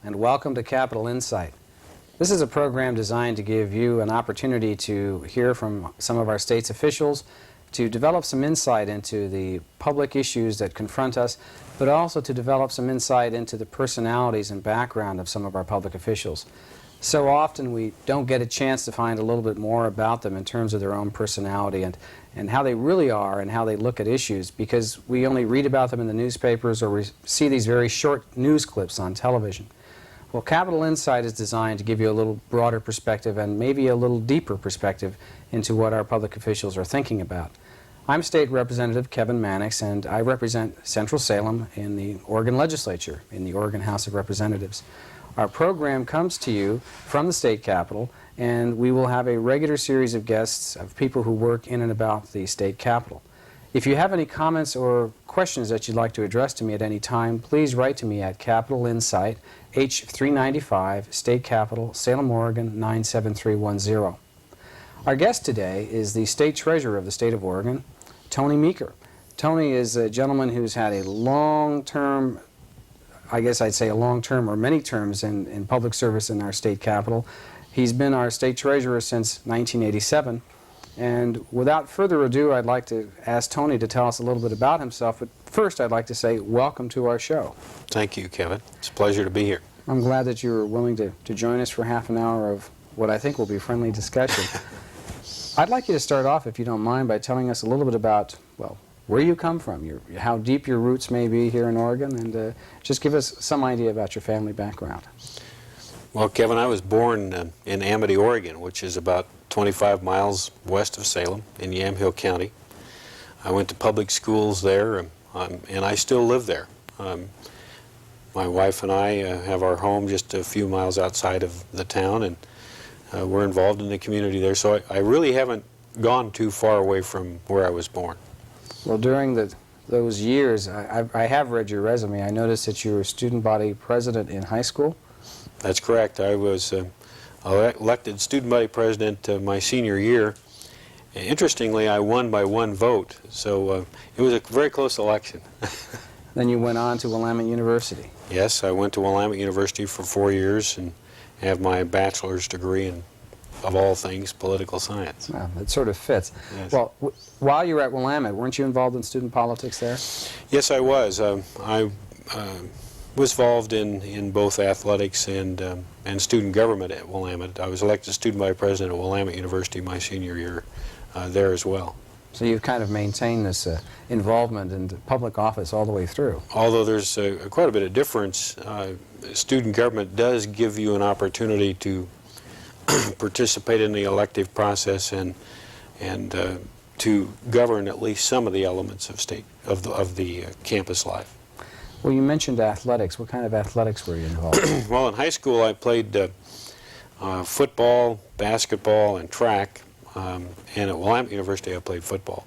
and welcome to Capital Insight. This is a program designed to give you an opportunity to hear from some of our state's officials, to develop some insight into the public issues that confront us, but also to develop some insight into the personalities and background of some of our public officials. So often we don't get a chance to find a little bit more about them in terms of their own personality and how they really are and how they look at issues, because we only read about them in the newspapers or we see these very short news clips on television. Well, Capital Insight is designed to give you a little broader perspective and maybe a little deeper perspective into what our public officials are thinking about. I'm State Representative Kevin Mannix, and I represent Central Salem in the Oregon Legislature, in the Oregon House of Representatives. Our program comes to you from the state capitol, and we will have a regular series of guests of people who work in and about the state capitol. If you have any comments or questions that you'd like to address to me at any time, please write to me at Capital Insight, H395, State Capitol, Salem, Oregon 97310. Our guest today is the State Treasurer of the State of Oregon, Tony Meeker. Tony is a gentleman who's had a long-term, I guess I'd say a long-term or many terms in public service in our state capitol. He's been our State Treasurer since 1987. And without further ado, I'd like to ask Tony to tell us a little bit about himself. But first, I'd like to say welcome to our show. Thank you, Kevin. It's a pleasure to be here. I'm glad that you were willing to join us for half an hour of what I think will be friendly discussion. I'd like you to start off, if you don't mind, by telling us a little bit about, well, where you come from, how deep your roots may be here in Oregon, and just give us some idea about your family background. Well, Kevin, I was born in Amity, Oregon, which is about 25 miles west of Salem in Yamhill County. I went to public schools there, and I still live there. My wife and I have our home just a few miles outside of the town, and we're involved in the community there. So I really haven't gone too far away from where I was born. Well, during those years, I have read your resume. I noticed that you were student body president in high school. That's correct. I was elected student body president my senior year. Interestingly, I won by one vote, so it was a very close election. Then you went on to Willamette University. Yes, I went to Willamette University for 4 years and have my bachelor's degree in, of all things, political science. Well, it sort of fits. Yes. Well, while you were at Willamette, weren't you involved in student politics there? Yes, I was. I was involved in both athletics and student government at Willamette. I was elected student body president at Willamette University my senior year there as well. So you've kind of maintained this involvement in public office all the way through. Although there's quite a bit of difference, student government does give you an opportunity to participate in the elective process and to govern at least some of the elements of the campus life. Well, you mentioned athletics. What kind of athletics were you involved in? Well, in high school I played football, basketball, and track. And at Willamette University I played football.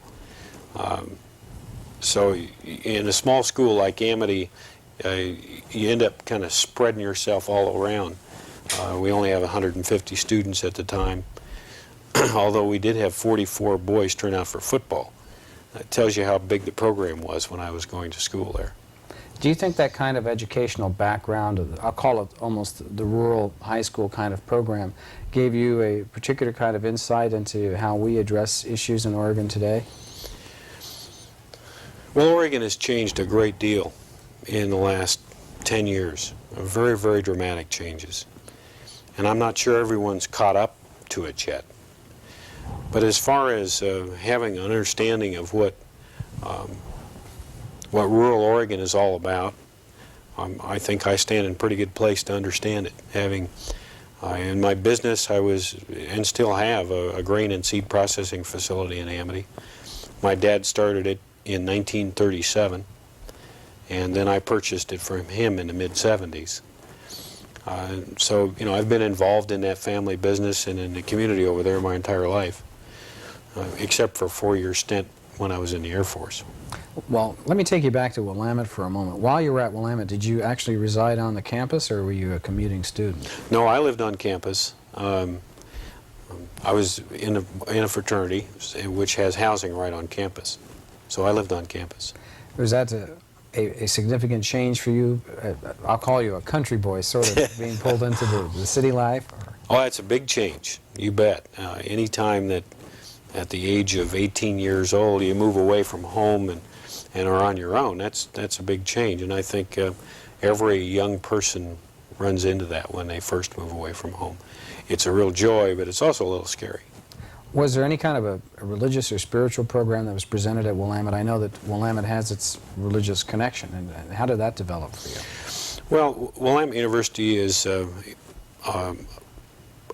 So in a small school like Amity, you end up kind of spreading yourself all around. We only have 150 students at the time, although we did have 44 boys turn out for football. That tells you how big the program was when I was going to school there. Do you think that kind of educational background, I'll call it almost the rural high school kind of program, gave you a particular kind of insight into how we address issues in Oregon today? Well, Oregon has changed a great deal in the last 10 years. Very, very dramatic changes. And I'm not sure everyone's caught up to it yet. But as far as having an understanding of what rural Oregon is all about, I think I stand in a pretty good place to understand it. Having in my business, I was and still have a grain and seed processing facility in Amity. My dad started it in 1937, and then I purchased it from him in the mid-70s. So, you know, I've been involved in that family business and in the community over there my entire life, except for a 4-year stint when I was in the Air Force. Well, let me take you back to Willamette for a moment. While you were at Willamette, did you actually reside on the campus, or were you a commuting student? No, I lived on campus. I was in a fraternity which has housing right on campus, so I lived on campus. Was that a significant change for you? I'll call you a country boy, sort of, being pulled into the city life? Or? Oh, that's a big change, you bet. Any time that at the age of 18 years old you move away from home and are on your own, that's a big change. And I think every young person runs into that when they first move away from home. It's a real joy, but it's also a little scary. Was there any kind of a religious or spiritual program that was presented at Willamette? I know that Willamette has its religious connection, and how did that develop for you? Well, Willamette University is a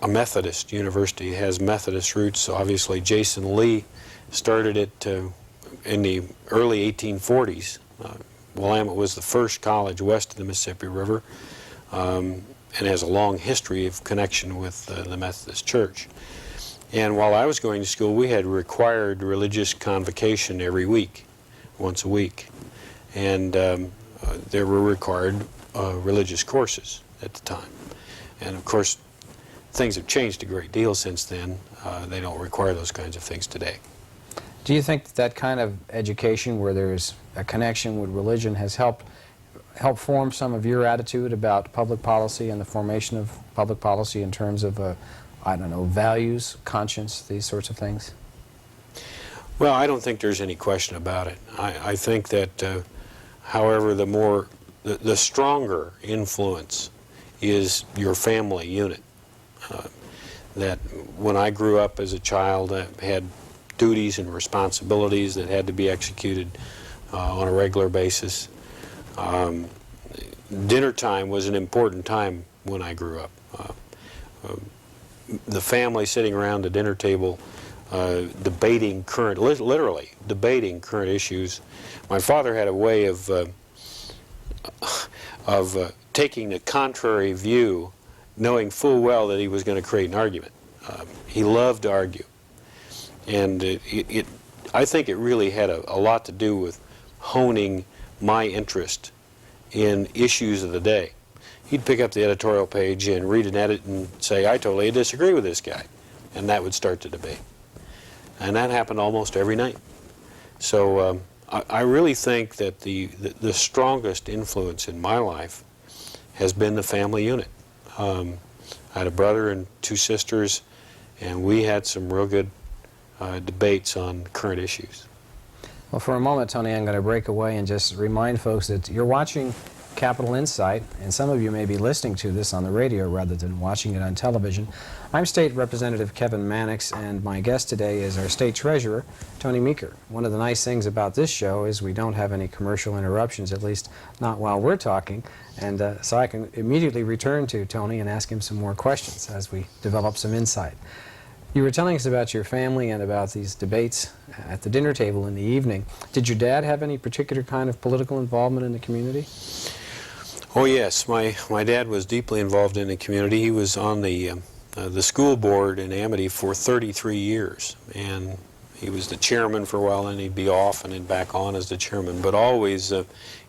Methodist university. It has Methodist roots. Obviously, Jason Lee started it in the early 1840s. Willamette was the first college west of the Mississippi River, and has a long history of connection with the Methodist Church. And while I was going to school, we had required religious convocation every week, once a week. And there were required religious courses at the time. And of course, things have changed a great deal since then. They don't require those kinds of things today. Do you think that kind of education where there's a connection with religion has helped form some of your attitude about public policy and the formation of public policy in terms of I don't know, values, conscience, these sorts of things? Well, I don't think there's any question about it. I think that, however, the stronger influence is your family unit. That when I grew up as a child, I had duties and responsibilities that had to be executed on a regular basis. Dinner time was an important time when I grew up. The family sitting around the dinner table debating literally debating current issues. My father had a way of taking the contrary view, knowing full well that he was going to create an argument. He loved to argue. And I think it really had a lot to do with honing my interest in issues of the day. He'd pick up the editorial page and read an edit and say, I totally disagree with this guy. And that would start the debate. And that happened almost every night. So I really think that the strongest influence in my life has been the family unit. I had a brother and two sisters, and we had some real good debates on current issues. Well, for a moment, Tony, I'm going to break away and just remind folks that you're watching Capital Insight, and some of you may be listening to this on the radio rather than watching it on television. I'm State Representative Kevin Mannix, and my guest today is our State Treasurer, Tony Meeker. One of the nice things about this show is we don't have any commercial interruptions, at least not while we're talking, and so I can immediately return to Tony and ask him some more questions as we develop some insight. You were telling us about your family and about these debates at the dinner table in the evening. Did your dad have any particular kind of political involvement in the community? Oh yes, my dad was deeply involved in the community. He was on the school board in Amity for 33 years, and he was the chairman for a while, and he'd be off and then back on as the chairman, but always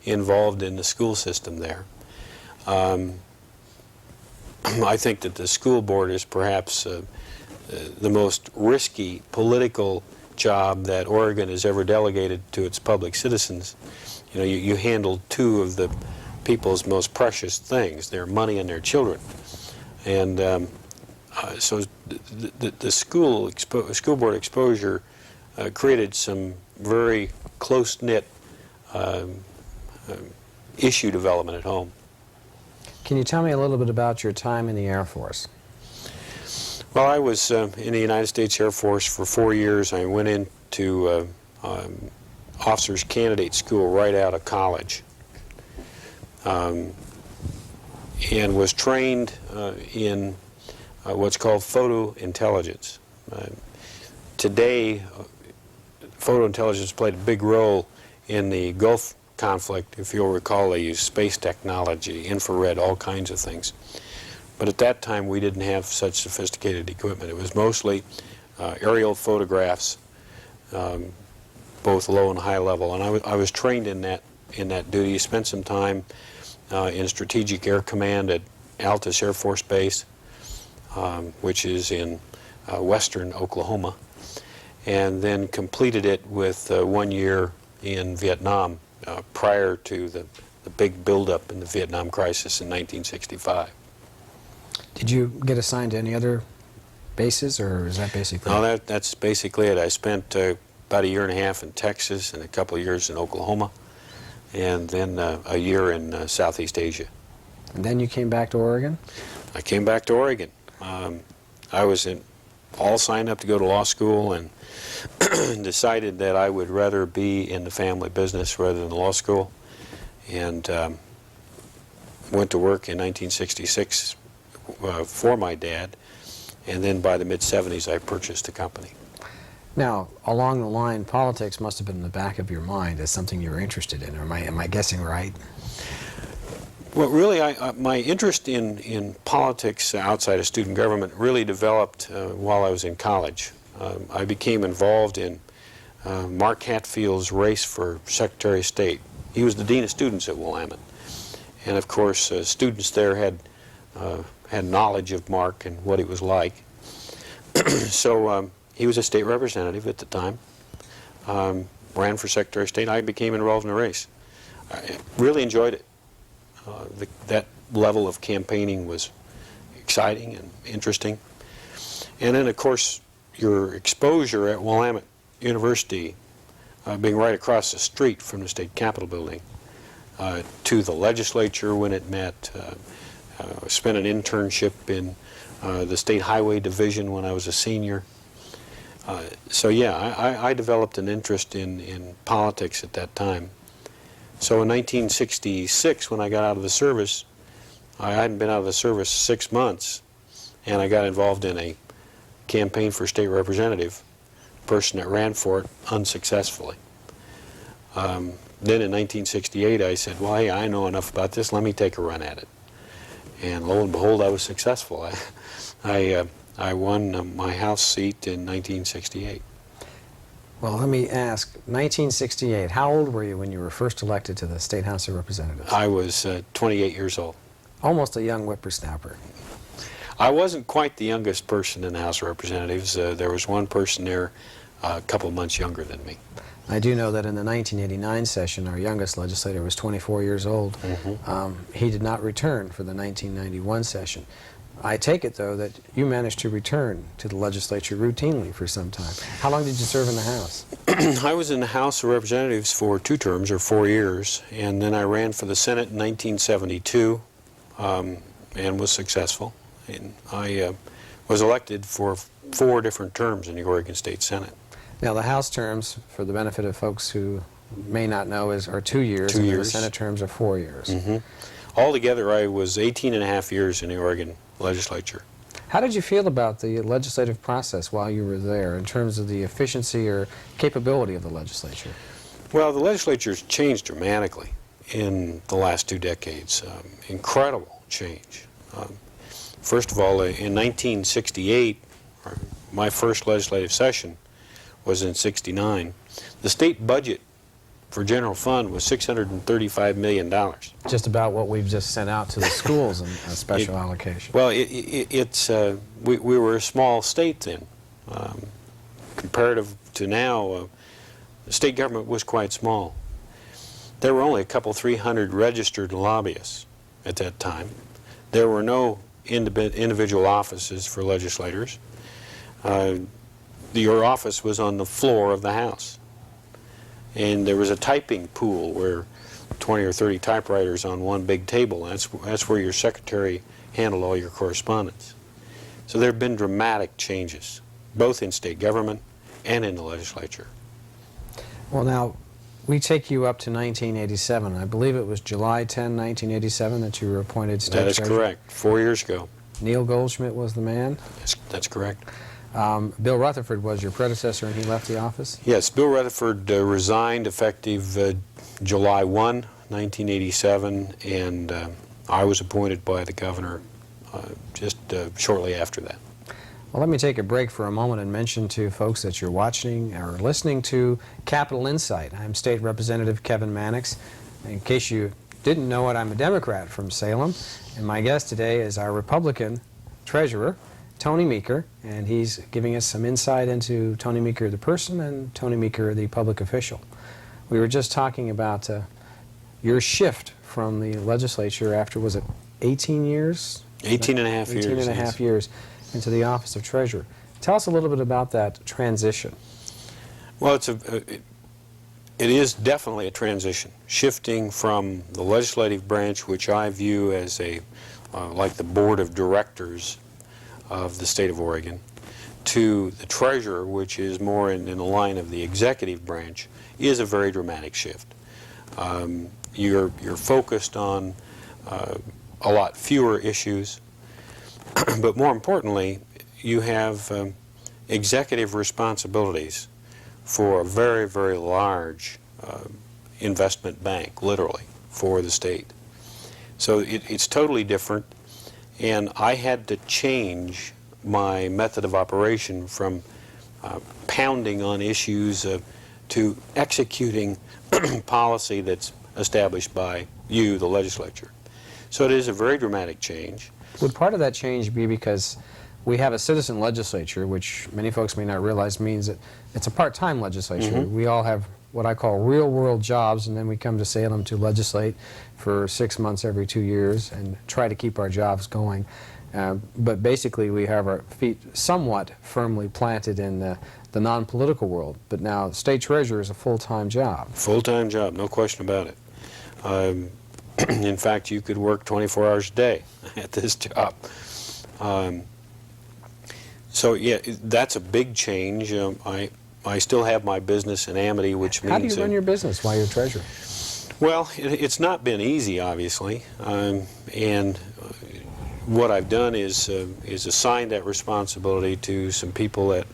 involved in the school system there. I think that the school board is perhaps the most risky political job that Oregon has ever delegated to its public citizens. You know, you handle two of the people's most precious things, their money and their children. And so the school board exposure created some very close-knit issue development at home. Can you tell me a little bit about your time in the Air Force? Well, I was in the United States Air Force for 4 years. I went into officers candidate school right out of college, and was trained in what's called photo intelligence. Today, photo intelligence played a big role in the Gulf conflict. If you'll recall, they used space technology, infrared, all kinds of things. But at that time, we didn't have such sophisticated equipment. It was mostly aerial photographs, both low and high level. And I was trained in that duty. Spent some time in Strategic Air Command at Altus Air Force Base, which is in western Oklahoma, and then completed it with 1 year in Vietnam prior to the big buildup in the Vietnam crisis in 1965. Did you get assigned to any other bases, or is that basically No, that's basically it. I spent about a year and a half in Texas and a couple of years in Oklahoma, and then a year in Southeast Asia. And then you came back to Oregon? I came back to Oregon. I was all signed up to go to law school and decided that I would rather be in the family business rather than law school, and went to work in 1966 for my dad, and then by the mid-70s I purchased the company. Now, along the line, politics must have been in the back of your mind as something you were interested in, or am I guessing right? Well, really, my interest in politics outside of student government really developed while I was in college. I became involved in Mark Hatfield's race for Secretary of State. He was the Dean of Students at Willamette. And of course, students there had knowledge of Mark and what he was like. So he was a state representative at the time, ran for Secretary of State. I became involved in the race. I really enjoyed it. That level of campaigning was exciting and interesting. And then, of course, your exposure at Willamette University, being right across the street from the state capitol building, to the legislature when it met, spent an internship in the State Highway Division when I was a senior. So yeah, I developed an interest in politics at that time. So in 1966, when I got out of the service, I hadn't been out of the service 6 months, and I got involved in a campaign for state representative, person that ran for it unsuccessfully. Then in 1968, I said, well, hey, I know enough about this, let me take a run at it. And lo and behold, I was successful. I won my House seat in 1968. Well, let me ask, 1968, how old were you when you were first elected to the State House of Representatives? I was 28 years old. Almost a young whippersnapper. I wasn't quite the youngest person in the House of Representatives. There was one person there a couple of months younger than me. I do know that in the 1989 session, our youngest legislator was 24 years old. He did not return for the 1991 session. I take it, though, that you managed to return to the legislature routinely for some time. How long did you serve in the House? I was in the House of Representatives for 2 terms, or 4 years, and then I ran for the Senate in 1972 and was successful. And I was elected for 4 different terms in the Oregon State Senate. Now, the House terms, for the benefit of folks who may not know, are 2 years, 2 and years. the Senate terms are 4 years. Altogether, I was 18 and a half years in the Oregon legislature. How did you feel about the legislative process while you were there in terms of the efficiency or capability of the legislature? Well, the legislature's changed dramatically in the last 2 decades. Incredible change. First of all, in 1968, my first legislative session was in '69. The state budget for general fund was $635 million. Just about what we've just sent out to the schools in a special allocation. Well, we were a small state then. Comparative to now, the state government was quite small. There were only a couple, 300 registered lobbyists at that time. There were no individual offices for legislators. Your office was on the floor of the House. And there was a typing pool where 20 or 30 typewriters on one big table. That's where your secretary handled all your correspondence. So there have been dramatic changes, both in state government and in the legislature. Well, now, we take you up to 1987. I believe it was July 10, 1987 that you were appointed state That is treasurer. correct. 4 years ago. Neil Goldschmidt was the man. That's correct. Bill Rutherford was your predecessor, and he left the office? Yes, Bill Rutherford resigned effective July 1, 1987, and I was appointed by the governor just shortly after that. Well, let me take a break for a moment and mention to folks that you're watching or listening to Capital Insight. I'm State Representative Kevin Mannix. In case you didn't know it, I'm a Democrat from Salem, and my guest today is our Republican treasurer, Tony Meeker, and he's giving us some insight into Tony Meeker the person and Tony Meeker the public official. We were just talking about your shift from the legislature after, was it 18 years? 18 and a half years. 18 and a half yes. years into the office of treasurer. Tell us a little bit about that transition. Well, it is definitely a transition, shifting from the legislative branch, which I view as like the board of directors of the state of Oregon, to the treasurer, which is more in the line of the executive branch, is a very dramatic shift. You're focused on a lot fewer issues, but more importantly, you have executive responsibilities for a very, very large investment bank, literally, for the state. So it's totally different, and I had to change my method of operation from pounding on issues to executing policy that's established by you, the legislature. So it is a very dramatic change. Would part of that change be because we have a citizen legislature, which many folks may not realize means that it's a part-time legislature. Mm-hmm. We all have what I call real-world jobs, and then we come to Salem to legislate for 6 months every 2 years and try to keep our jobs going. But basically, we have our feet somewhat firmly planted in the non-political world. But now, state treasurer is a full-time job. Full-time job, no question about it. In fact, you could work 24 hours a day at this job. So yeah, that's a big change. I still have my business in Amity, which means... How do you run your business while you're treasurer? Well, it's not been easy, obviously, and what I've done is assigned that responsibility to some people that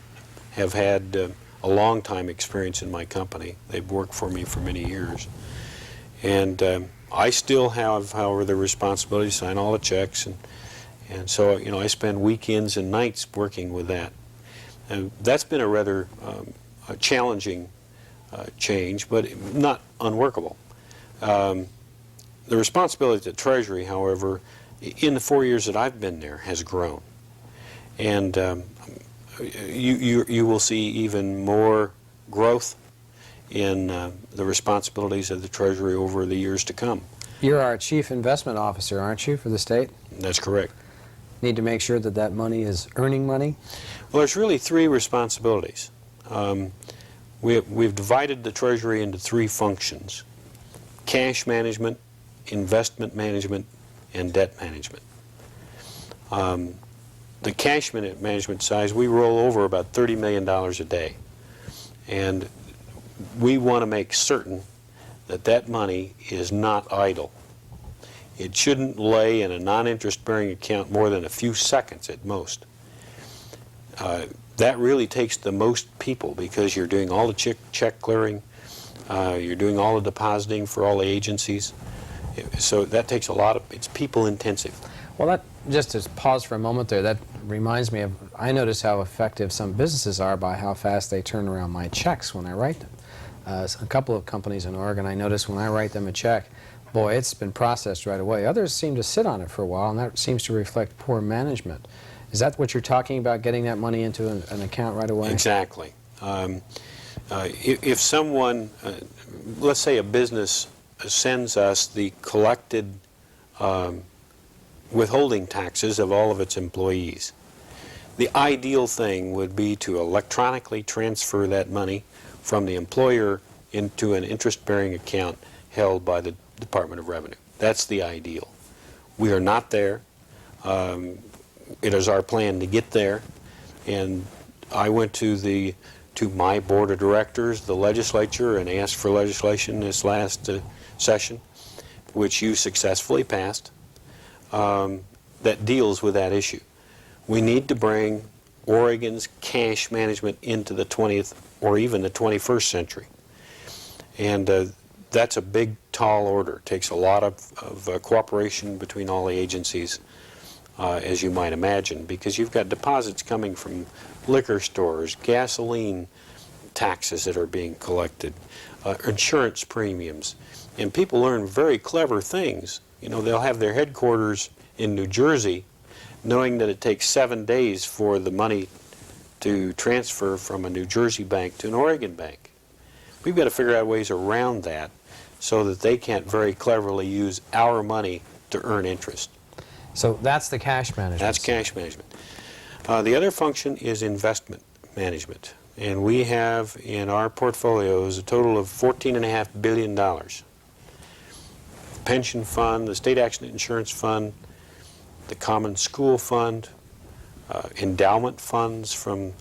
have had a long time experience in my company. They've worked for me for many years, and I still have, however, the responsibility to sign all the checks, and so I spend weekends and nights working with that. And that's been a rather a challenging change, but not unworkable. The responsibility to Treasury, however, in the 4 years that I've been there, has grown, and you will see even more growth in the responsibilities of the Treasury over the years to come. You're our chief investment officer, aren't you, for the state? That's correct. Need to make sure that that money is earning money? Well, there's really three responsibilities. We've divided the Treasury into three functions: cash management, investment management, and debt management. The cash management side, we roll over about $30 million a day, and we want to make certain that that money is not idle. It shouldn't lay in a non-interest bearing account more than a few seconds at most. That really takes the most people, because you're doing all the check clearing, you're doing all the depositing for all the agencies. So that takes a lot of, it's people intensive. Well, that, just to pause for a moment there, that reminds me of, I notice how effective some businesses are by how fast they turn around my checks when I write them. A couple of companies in Oregon, I notice when I write them a check, boy, it's been processed right away. Others seem to sit on it for a while, and that seems to reflect poor management. Is that what you're talking about, getting that money into an account right away? Exactly. If someone, let's say a business sends us the collected withholding taxes of all of its employees, the ideal thing would be to electronically transfer that money from the employer into an interest-bearing account held by the Department of Revenue. That's the ideal. We are not there. It is our plan to get there, and I went to my board of directors, the legislature, and asked for legislation this last session, which you successfully passed, that deals with that issue. We need to bring Oregon's cash management into the 20th or even the 21st century, and that's a big, tall order. It takes a lot of cooperation between all the agencies, as you might imagine, because you've got deposits coming from liquor stores, gasoline taxes that are being collected, insurance premiums, and people learn very clever things. They'll have their headquarters in New Jersey, knowing that it takes 7 days for the money to transfer from a New Jersey bank to an Oregon bank. We've got to figure out ways around that so that they can't very cleverly use our money to earn interest. So that's the cash management. That's cash management. The other function is investment management. And we have in our portfolios a total of $14.5 billion. Pension fund, the state accident insurance fund, the common school fund, endowment funds from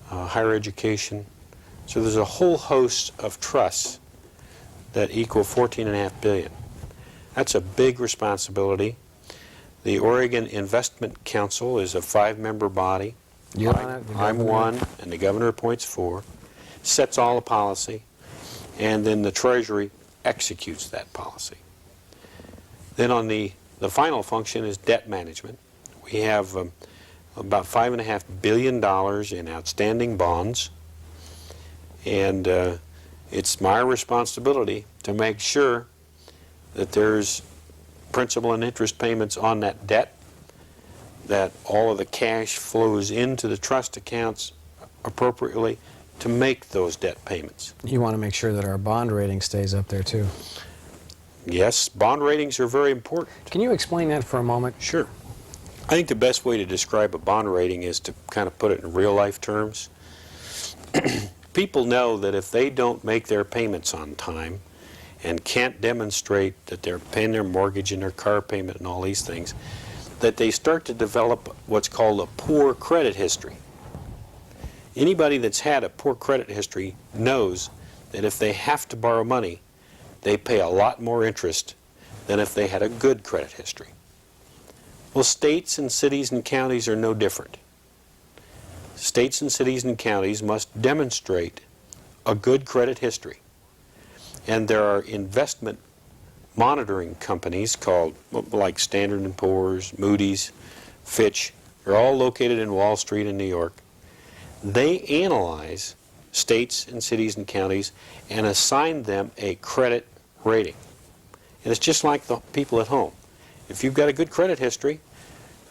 higher education. So there's a whole host of trusts that equal $14.5 billion. That's a big responsibility. The Oregon Investment Council is a 5-member body. You're on it, the I'm governor. one, and the governor appoints 4, sets all the policy, and then the Treasury executes that policy. Then on the final function is debt management. We have about $5.5 billion in outstanding bonds, and it's my responsibility to make sure that there's principal and interest payments on that debt, that all of the cash flows into the trust accounts appropriately to make those debt payments. You want to make sure that our bond rating stays up there too. Yes, bond ratings are very important. Can you explain that for a moment? Sure. I think the best way to describe a bond rating is to kind of put it in real life terms. People know that if they don't make their payments on time and can't demonstrate that they're paying their mortgage and their car payment and all these things, that they start to develop what's called a poor credit history. Anybody that's had a poor credit history knows that if they have to borrow money, they pay a lot more interest than if they had a good credit history. Well, states and cities and counties are no different. States and cities and counties must demonstrate a good credit history. And there are investment monitoring companies called, like Standard & Poor's, Moody's, Fitch. They're all located in Wall Street in New York. They analyze states and cities and counties and assign them a credit rating. And it's just like the people at home. If you've got a good credit history,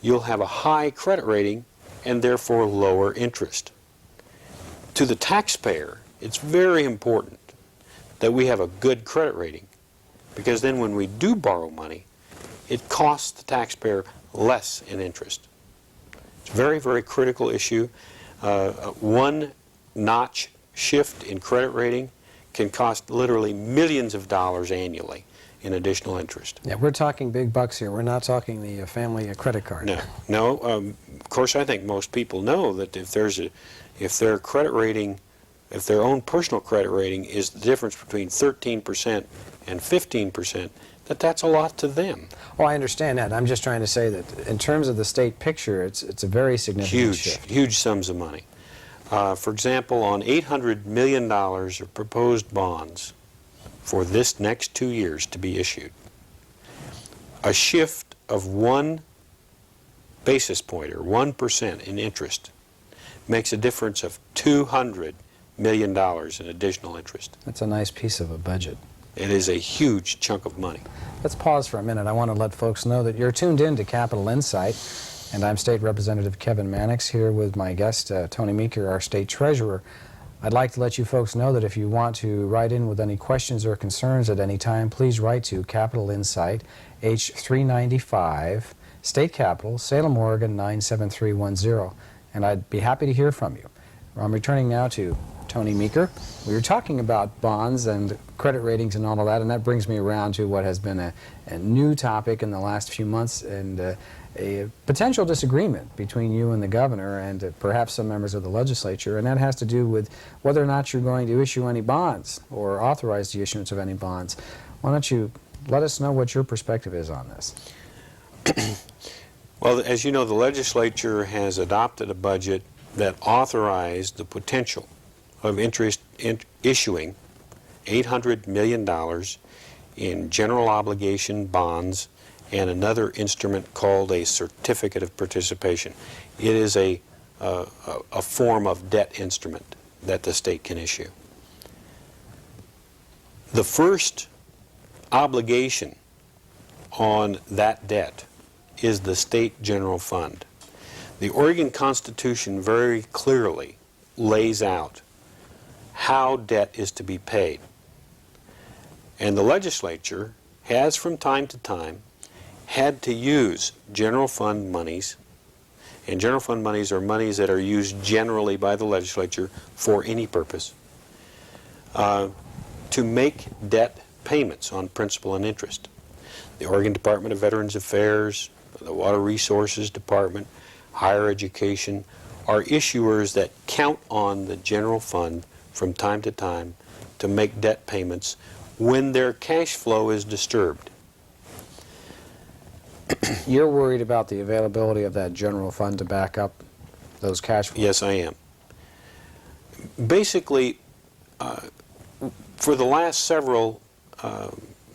you'll have a high credit rating and therefore lower interest. To the taxpayer, it's very important that we have a good credit rating, because then when we do borrow money, it costs the taxpayer less in interest. It's a very, very critical issue. One notch shift in credit rating can cost literally millions of dollars annually in additional interest. Yeah, we're talking big bucks here. We're not talking the family credit card. No. Of course, I think most people know that if their credit rating, if their own personal credit rating is the difference between 13% and 15%, that's a lot to them. Oh, I understand that. I'm just trying to say that in terms of the state picture, it's a very significant shift. Huge sums of money. For example, on $800 million of proposed bonds for this next 2 years to be issued, a shift of 1 basis point or 1% in interest makes a difference of $200 million in additional interest. That's a nice piece of a budget. It is a huge chunk of money. Let's pause for a minute. I want to let folks know that you're tuned in to Capital Insight, and I'm State Representative Kevin Mannix here with my guest, Tony Meeker, our State Treasurer. I'd like to let you folks know that if you want to write in with any questions or concerns at any time, please write to Capital Insight, H395, State Capitol, Salem, Oregon 97310, and I'd be happy to hear from you. I'm returning now to Tony Meeker. We were talking about bonds and credit ratings and all of that, and that brings me around to what has been a new topic in the last few months, and a potential disagreement between you and the governor and perhaps some members of the legislature, and that has to do with whether or not you're going to issue any bonds or authorize the issuance of any bonds. Why don't you let us know what your perspective is on this? Well, as you know, the legislature has adopted a budget that authorized the potential of issuing $800 million in general obligation bonds and another instrument called a certificate of participation. It is a form of debt instrument that the state can issue. The first obligation on that debt is the state general fund. The Oregon Constitution very clearly lays out how debt is to be paid. And the legislature has from time to time had to use general fund monies, and general fund monies are monies that are used generally by the legislature for any purpose, to make debt payments on principal and interest. The Oregon Department of Veterans Affairs, the Water Resources Department, Higher Education are issuers that count on the general fund from time to time to make debt payments when their cash flow is disturbed. You're worried about the availability of that general fund to back up those cash flows? Yes, I am. Basically, for the last several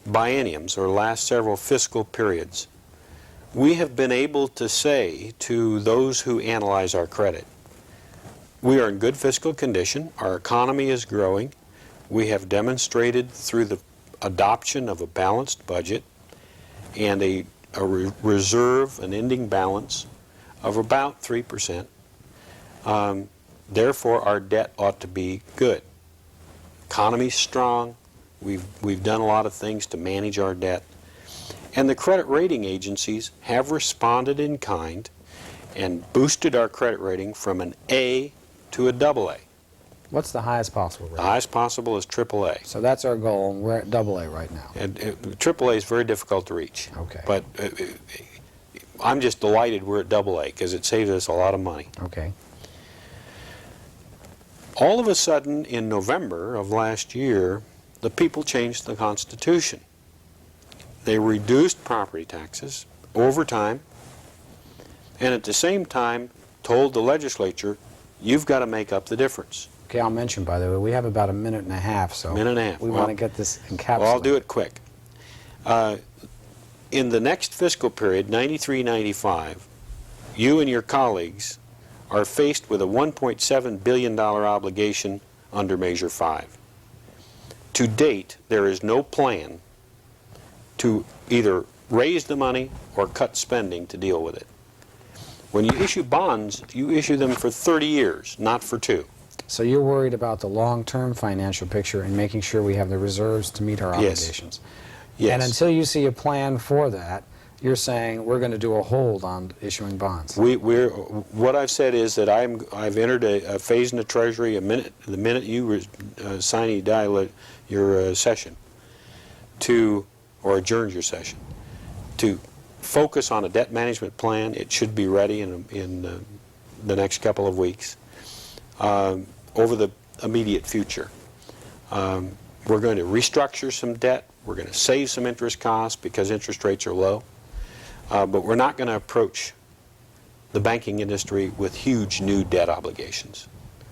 bienniums or last several fiscal periods, we have been able to say to those who analyze our credit, we are in good fiscal condition, our economy is growing, we have demonstrated through the adoption of a balanced budget and a reserve, an ending balance of about 3%. Therefore, our debt ought to be good. Economy's strong. We've done a lot of things to manage our debt. And the credit rating agencies have responded in kind and boosted our credit rating from an A to a AA. What's the highest possible The rate? highest possible is AAA. So that's our goal, and we're at AA right now. And AAA is very difficult to reach. Okay. But I'm just delighted we're at AA because it saves us a lot of money. Okay. All of a sudden, in November of last year, the people changed the Constitution. They reduced property taxes over time, and at the same time told the legislature, you've got to make up the difference. Okay, I'll mention, by the way, we have about a minute and a half, so Minute and a half. we Well, want to get this encapsulated. Well, I'll do it quick. In the next fiscal period, 93-95, you and your colleagues are faced with a $1.7 billion obligation under Measure 5. To date, there is no plan to either raise the money or cut spending to deal with it. When you issue bonds, you issue them for 30 years, not for 2. So you're worried about the long-term financial picture and making sure we have the reserves to meet our Yes. obligations. Yes. And until you see a plan for that, you're saying we're going to do a hold on issuing bonds. What I've said is that I've entered a phase in the Treasury the minute you sign your session or adjourn your session to focus on a debt management plan. It should be ready in the next couple of weeks over the immediate future. We're going to restructure some debt. We're going to save some interest costs because interest rates are low. But we're not going to approach the banking industry with huge new debt obligations.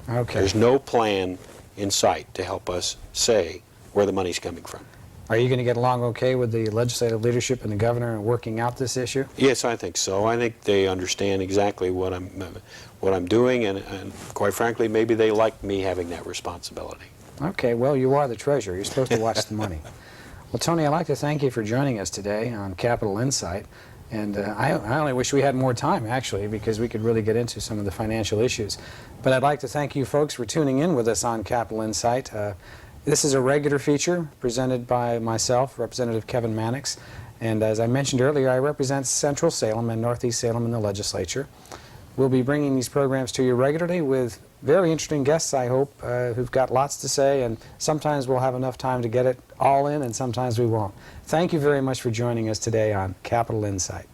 Okay. There's no plan in sight to help us say where the money's coming from. Are you going to get along okay with the legislative leadership and the governor in working out this issue? Yes, I think so. I think they understand exactly what I'm doing, and quite frankly, maybe they like me having that responsibility. Okay, well, you are the treasurer. You're supposed to watch the money. Well, Tony, I'd like to thank you for joining us today on Capital Insight. And I only wish we had more time, actually, because we could really get into some of the financial issues. But I'd like to thank you folks for tuning in with us on Capital Insight. This is a regular feature presented by myself, Representative Kevin Mannix. And as I mentioned earlier, I represent Central Salem and Northeast Salem in the legislature. We'll be bringing these programs to you regularly with very interesting guests, I hope, who've got lots to say, and sometimes we'll have enough time to get it all in, and sometimes we won't. Thank you very much for joining us today on Capital Insight.